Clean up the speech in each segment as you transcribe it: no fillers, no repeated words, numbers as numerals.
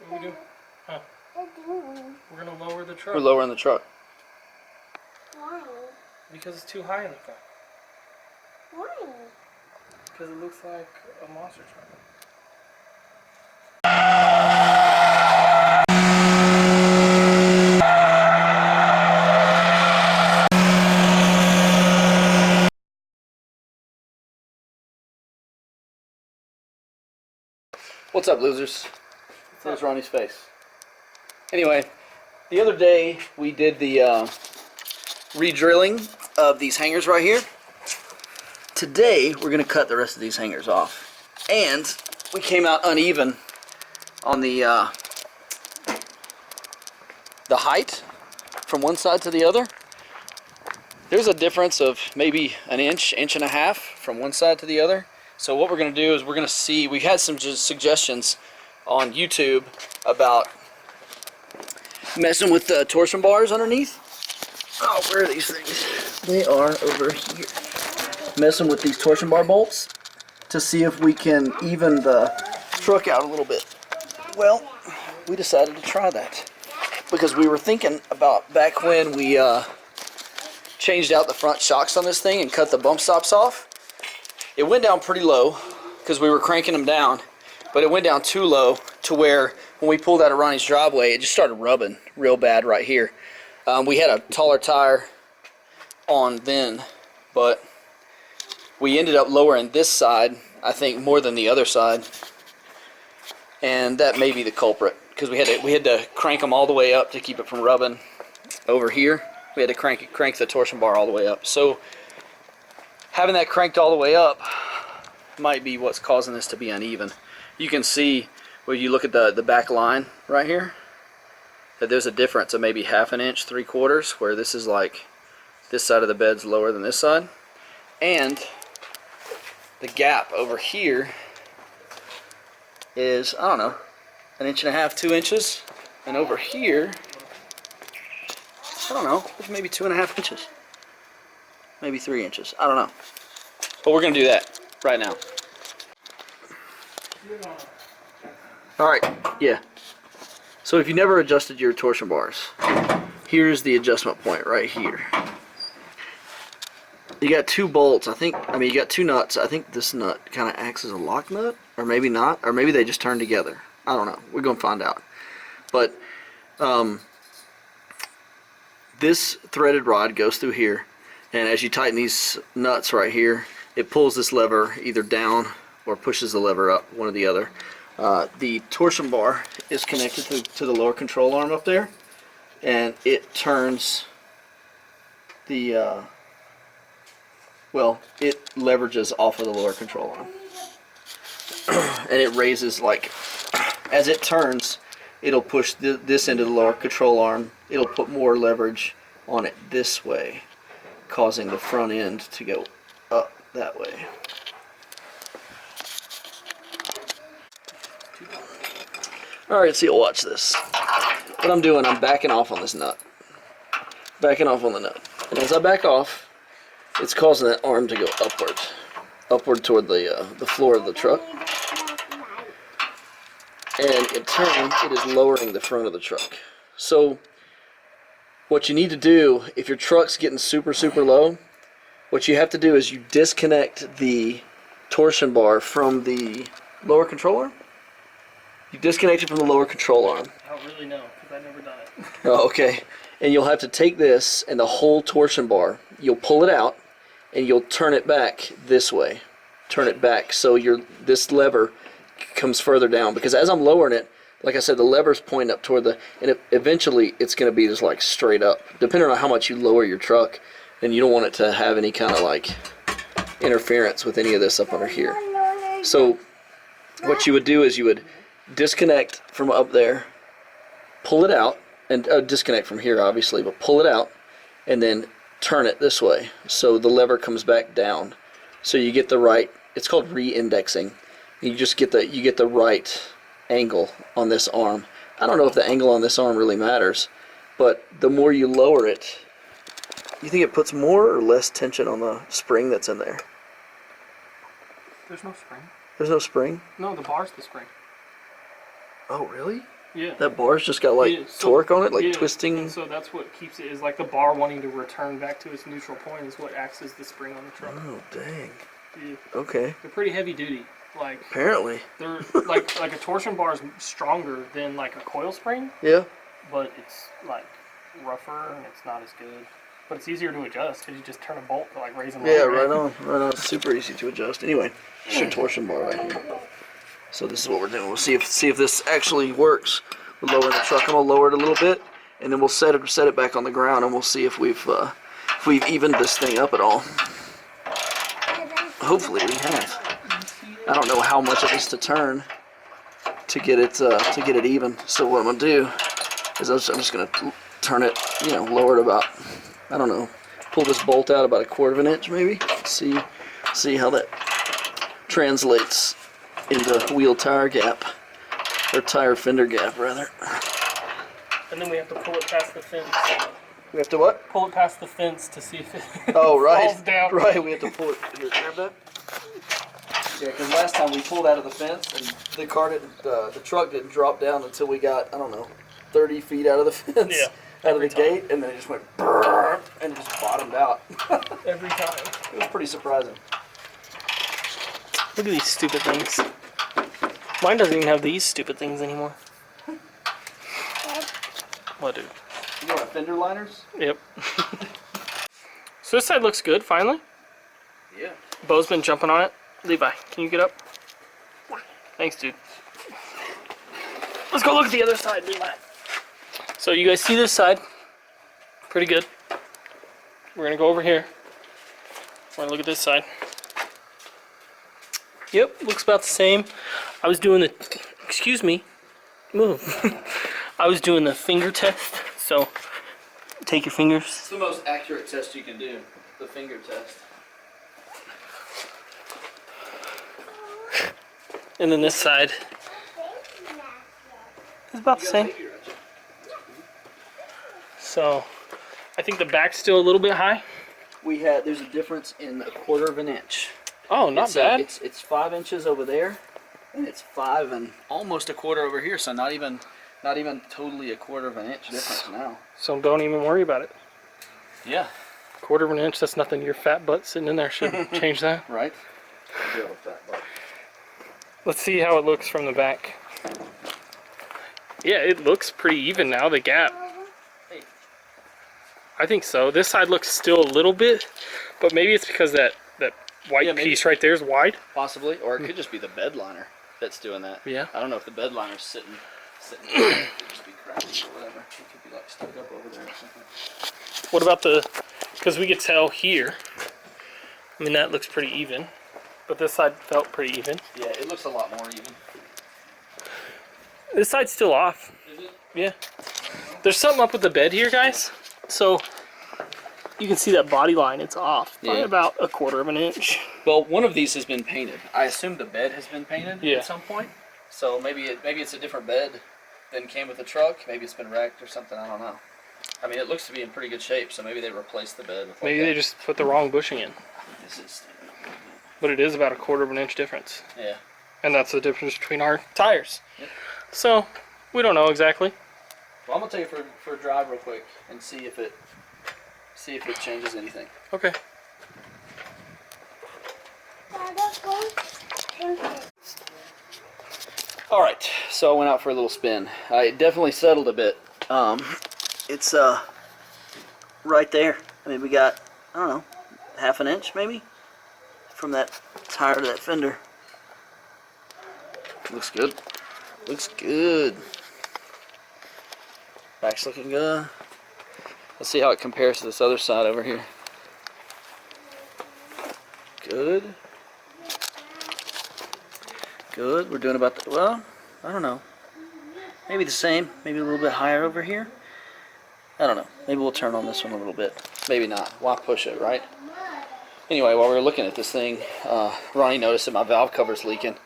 What do we do? Huh? We're gonna lower the truck. We're lowering the truck. Why? Because it's too high in the front. Why? Because it looks like a monster truck. What's up, losers? There's Ronnie's face. Anyway, the other day we did the re-drilling of these hangers right here. Today we're going to cut the rest of these hangers off. And we came out uneven on the height from one side to the other. There's a difference of maybe an inch, inch and a half from one side to the other. So what we're going to do is we're going to see, we had some suggestions on YouTube about messing with the torsion bars underneath. Oh, where are these things? They are over here. Messing with these torsion bar bolts to see if we can even the truck out a little bit. Well, we decided to try that because we were thinking about back when we changed out the front shocks on this thing and cut the bump stops off. It went down pretty low because we were cranking them down, but it went down too low to where when we pulled out of Ronnie's driveway, it just started rubbing real bad right here. We had a taller tire on then, but we ended up lowering this side, I think, more than the other side, and that may be the culprit because we had to crank them all the way up to keep it from rubbing over here. We had to crank the torsion bar all the way up. So having that cranked all the way up might be what's causing this to be uneven. You can see when you look at the back line right here that there's a difference of maybe half an inch, 3/4, where this is like this side of the bed's lower than this side, and the gap over here is, I don't know, an inch and a half, 2 inches, and over here, I don't know, it's maybe 2.5 inches. Maybe 3 inches. I don't know. But we're going to do that right now. Alright, yeah. So if you never adjusted your torsion bars, here's the adjustment point right here. You got two bolts, you got two nuts. I think this nut kind of acts as a lock nut, or maybe not, or maybe they just turn together. I don't know. We're going to find out. But this threaded rod goes through here. And as you tighten these nuts right here, it pulls this lever either down or pushes the lever up, one or the other. The torsion bar is connected to the lower control arm up there, and it turns the, it leverages off of the lower control arm. And it raises, like, as it turns, it'll push this into the lower control arm. It'll put more leverage on it this way, causing the front end to go up that way. Alright, so you'll watch this. What I'm doing, I'm backing off on this nut. Backing off on the nut. And as I back off, it's causing that arm to go upward. Upward toward the floor of the truck. And in turn, it is lowering the front of the truck. So what you need to do, if your truck's getting super low, what you have to do is you disconnect the torsion bar from the lower control arm. You disconnect it from the lower control arm. I don't really know because I've never done it. Oh, okay. And you'll have to take this and the whole torsion bar, you'll pull it out and you'll turn it back this way. Turn it back so this lever comes further down, because as I'm lowering it, like I said, the lever's pointing up toward eventually it's going to be just like straight up. Depending on how much you lower your truck, and you don't want it to have any kind of like interference with any of this up under here. So what you would do is you would disconnect from up there, pull it out, and disconnect from here obviously, but pull it out and then turn it this way so the lever comes back down. So you get the right, it's called re-indexing. You just get the right angle on this arm. I don't know if the angle on this arm really matters, but the more you lower it, you think it puts more or less tension on the spring that's in there? There's no spring. There's no spring? No, the bar's the spring. Oh, really? Yeah. That bar's just got like torque on it, like twisting. And so that's what keeps it, is like the bar wanting to return back to its neutral point is what acts as the spring on the truck. Oh, dang. Yeah. Okay. They're pretty heavy duty. Like, apparently. They're like a torsion bar is stronger than like a coil spring. Yeah. But it's like rougher and it's not as good. But it's easier to adjust because you just turn a bolt to like raise them. Yeah, right on, right on. It's super easy to adjust. Anyway, it's your torsion bar right here. So this is what we're doing. We'll see if this actually works. We're lowering the truck. I'm gonna lower it a little bit, and then we'll set it back on the ground, and we'll see if we've evened this thing up at all. Hopefully we have. I don't know how much of this to turn to get it even. So what I'm gonna do is I'm just gonna turn it, lower it about, I don't know, pull this bolt out about 1/4 of an inch maybe. See how that translates into wheel tire gap, or tire fender gap rather. And then we have to pull it past the fence. We have to what? Pull it past the fence to see if it right. falls down. Right, we have to pull it. Here, grab that. Yeah, because last time we pulled out of the fence and the truck didn't drop down until we got, I don't know, 30 feet out of the fence. Yeah. Out of the gate, and then it just went brrr, and just bottomed out. Every time. It was pretty surprising. Look at these stupid things. Mine doesn't even have these stupid things anymore. What, dude? You want fender liners? Yep. So this side looks good, finally. Yeah. Beau's been jumping on it. Levi, can you get up? Thanks, dude. Let's go look at the other side, Levi. So you guys see this side? Pretty good. We're gonna go over here. We're gonna look at this side. Yep, looks about the same. I was doing the, excuse me, move. I was doing the finger test, so take your fingers. It's the most accurate test you can do, the finger test. And then this side is about the same. So I think the back's still a little bit high. There's a difference in 1/4 of an inch. Oh, not bad. It's 5 inches over there, and it's 5 and almost 1/4 over here. So not even totally 1/4 of an inch difference now. So don't even worry about it. Yeah. 1/4 of an inch, that's nothing. Your fat butt sitting in there shouldn't change that. Right. I do have a fat butt. Let's see how it looks from the back. Yeah, it looks pretty even now, the gap. I think so. This side looks still a little bit, but maybe it's because that white piece right there is wide. Possibly, or it could just be the bed liner that's doing that. Yeah. I don't know if the bed liner's sitting it could just be cracked or whatever. It could be like stuck up over there or something. What about because we could tell here, I mean that looks pretty even, but this side felt pretty even. Yeah, it looks a lot more even. This side's still off. Is it? Yeah. There's something up with the bed here, guys. So you can see that body line, it's off by about 1/4 of an inch. Well, one of these has been painted. I assume the bed has been painted at some point. So maybe it's a different bed than came with the truck. Maybe it's been wrecked or something. I don't know. I mean, it looks to be in pretty good shape, so maybe they replaced the bed with maybe they just put the wrong bushing in. This is standing up a little bit. But it is about 1/4 of an inch difference. Yeah. And that's the difference between our tires. Yep. So we don't know exactly. Well, I'm gonna take it for a drive real quick and see if it changes anything. Okay. All right, so I went out for a little spin. It definitely settled a bit. It's right there. I mean, we got, I don't know, 1/2 inch maybe from that tire to that fender. Looks good. Looks good. Back's looking good. Let's see how it compares to this other side over here. Good. Good. We're doing about well, I don't know. Maybe the same. Maybe a little bit higher over here. I don't know. Maybe we'll turn on this one a little bit. Maybe not. Why push it, right? Anyway, while we were looking at this thing, Ronnie noticed that my valve cover's leaking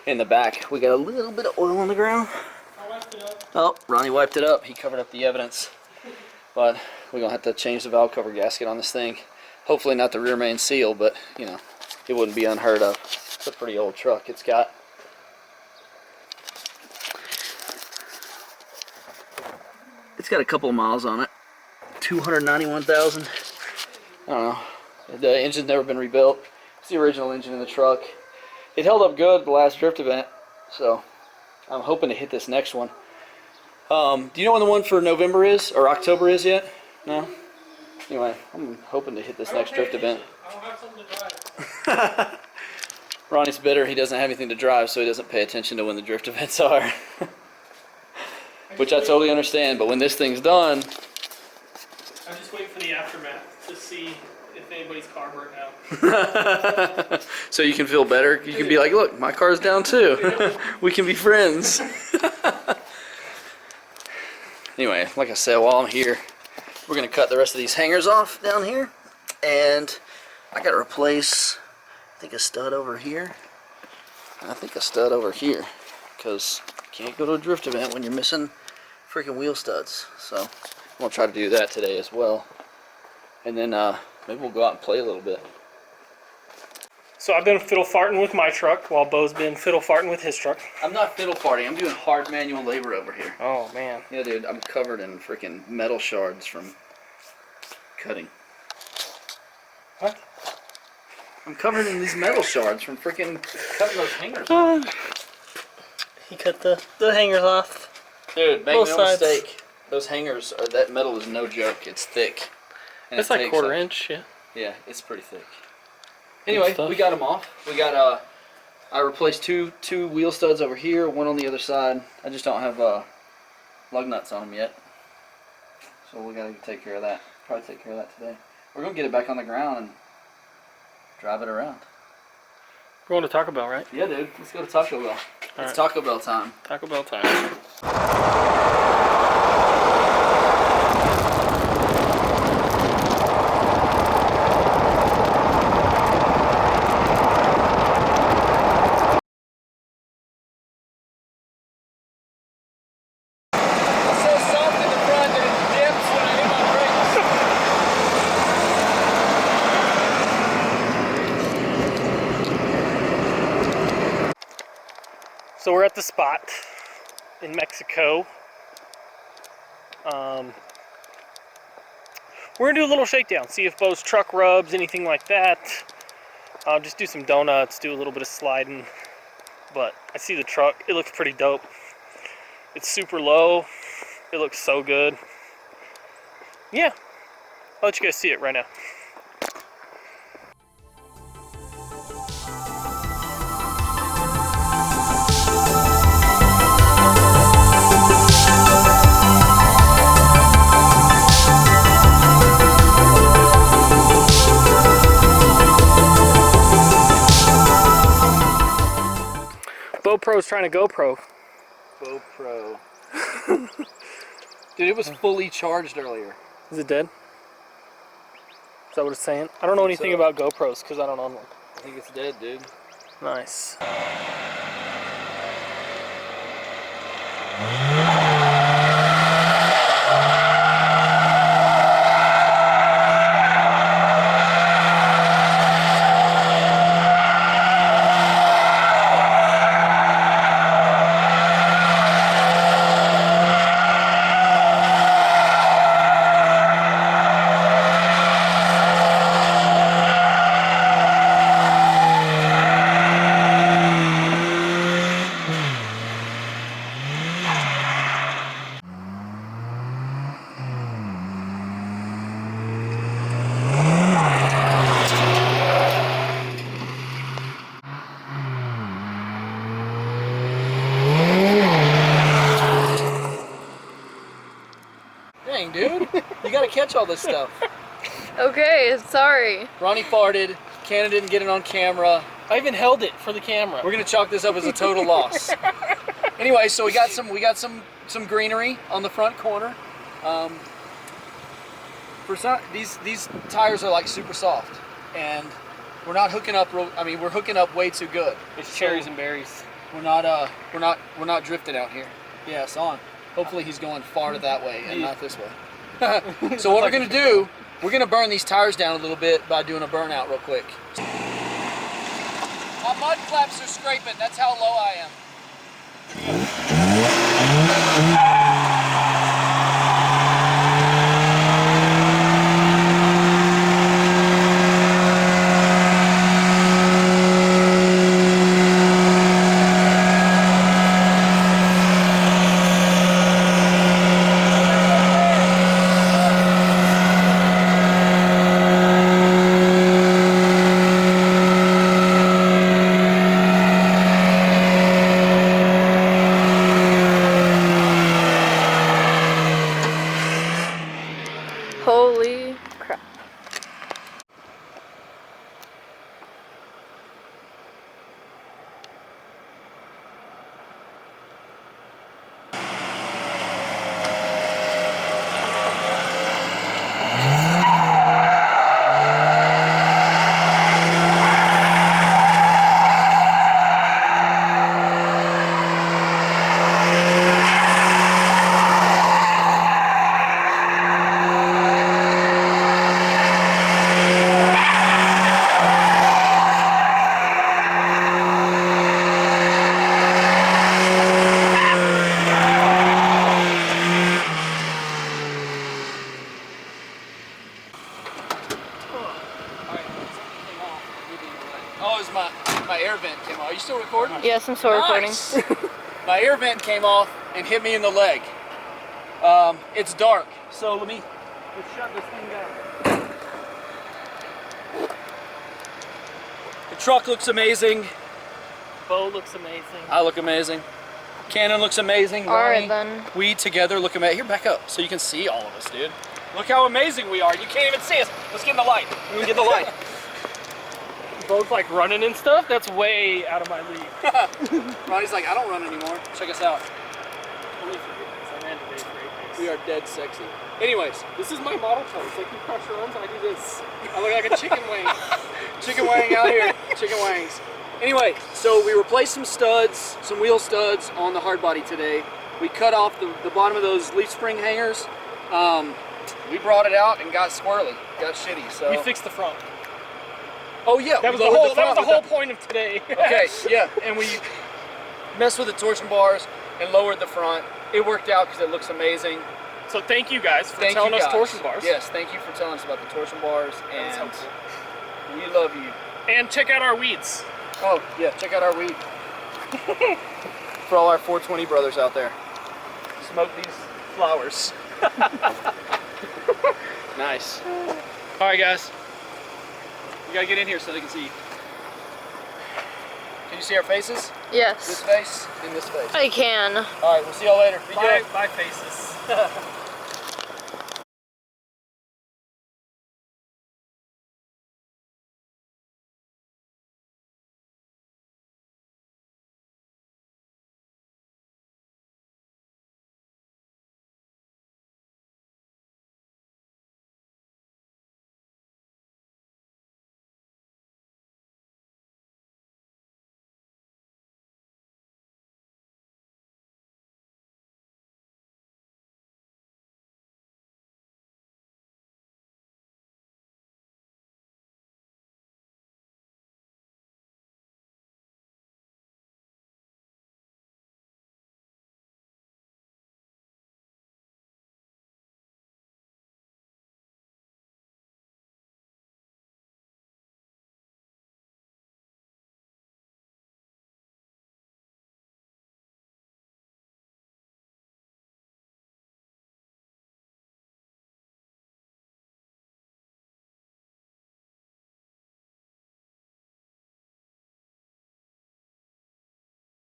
in the back. We got a little bit of oil on the ground. Oh, Ronnie wiped it up. He covered up the evidence. But we're going to have to change the valve cover gasket on this thing. Hopefully not the rear main seal, but, you know, it wouldn't be unheard of. It's a pretty old truck. It's got got a couple of miles on it. 291,000. I don't know. The engine's never been rebuilt. It's the original engine in the truck. It held up good at the last drift event, so I'm hoping to hit this next one. Do you know when the one for November is, or October is yet? No? Anyway, I'm hoping to hit this next drift event. I don't have something to drive. Ronnie's bitter. He doesn't have anything to drive, so he doesn't pay attention to when the drift events are. Which I totally understand, but when this thing's done... I just wait for the aftermath to see if anybody's car burnt out. So you can feel better? You can be like, look, my car's down too. We can be friends. Anyway, like I said, while I'm here, we're going to cut the rest of these hangers off down here. And I got to replace, I think, a stud over here. And I think a stud over here. Because you can't go to a drift event when you're missing freaking wheel studs. So I'm going to try to do that today as well. And then maybe we'll go out and play a little bit. So I've been fiddle farting with my truck while Beau's been fiddle farting with his truck. I'm not fiddle farting. I'm doing hard manual labor over here. Oh, man. Yeah, dude. I'm covered in freaking metal shards from cutting. What? I'm covered in these metal shards from freaking cutting those hangers. He cut the hangers off. Dude, make Both no sides. mistake. Those hangers, that metal is no joke. It's thick. And It's it like takes quarter inch, yeah. Yeah, it's pretty thick. Anyway, stuff. we got them off. We got I replaced two wheel studs over here, one on the other side. I just don't have lug nuts on them yet, so we gotta take care of that. Probably take care of that today. We're gonna get it back on the ground and drive it around. We're going to Taco Bell, right? Yeah, dude. Let's go to Taco Bell. It's right. Taco Bell time. Taco Bell time. So we're at the spot in Mexico. We're gonna do a little shakedown, see if Beau's truck rubs, anything like that. Just do some donuts, do a little bit of sliding. But I see the truck, it looks pretty dope. It's super low, it looks so good. Yeah, I'll let you guys see it right now. GoPro's trying to GoPro. GoPro. Dude, it was fully charged earlier. Is it dead? Is that what it's saying? I don't know anything about GoPros because I don't own one. I think it's dead, dude. Nice. Dang, dude. You gotta catch all this stuff. Okay, sorry. Ronnie farted. Cannon didn't get it on camera. I even held it for the camera. We're gonna chalk this up as a total loss. Anyway, so we got some greenery on the front corner. For some, these tires are like super soft, and we're not hooking up. We're hooking up way too good. It's cherries and berries. We're not drifting out here. Yeah, it's on. Hopefully he's going far that way and not this way. So what we're gonna do, we're gonna burn these tires down a little bit by doing a burnout real quick. My mud flaps are scraping. That's how low I am. Yes, I'm still recording. Nice. My air vent came off and hit me in the leg. It's dark, so let's shut this thing down. The truck looks amazing. Beau looks amazing. I look amazing. Cannon looks amazing. Alright Ronnie, then. we together look amazing. Here, back up so you can see all of us, dude. Look how amazing we are. You can't even see us. Let's get in the light. We can get the light. Beau's like running and stuff. That's way out of my league. Ronnie's like, I don't run anymore. Check us out. Holy forgiveness, I ran today's race. We are dead sexy. Anyways, This is my model pose. Like you crush your arms, I do this. I look like a chicken wing. Chicken wing out here. Chicken wings. Anyway, so we replaced some studs, some wheel studs on the hardbody today. We cut off the bottom of those leaf spring hangers. We brought it out and got squirrely, got shitty. So We fixed the front. oh yeah, That we was the lowered whole. That was front the with whole point of today. Okay, yeah, and we messed with the torsion bars and lowered the front. It worked out because it looks amazing. So thank you guys for Thank telling you us guys. torsion bars. Yes, thank you for telling us about the torsion bars, That was and helpful. we love you. And check out our weeds. Oh yeah, check out our weed. For all our 420 brothers out there. Smoke these flowers. Nice. All right, guys. We gotta get in here so they can see. Can you see our faces? This Yes. face and this face. I can. All right, we'll see y'all later. Be Bye, good. bye faces.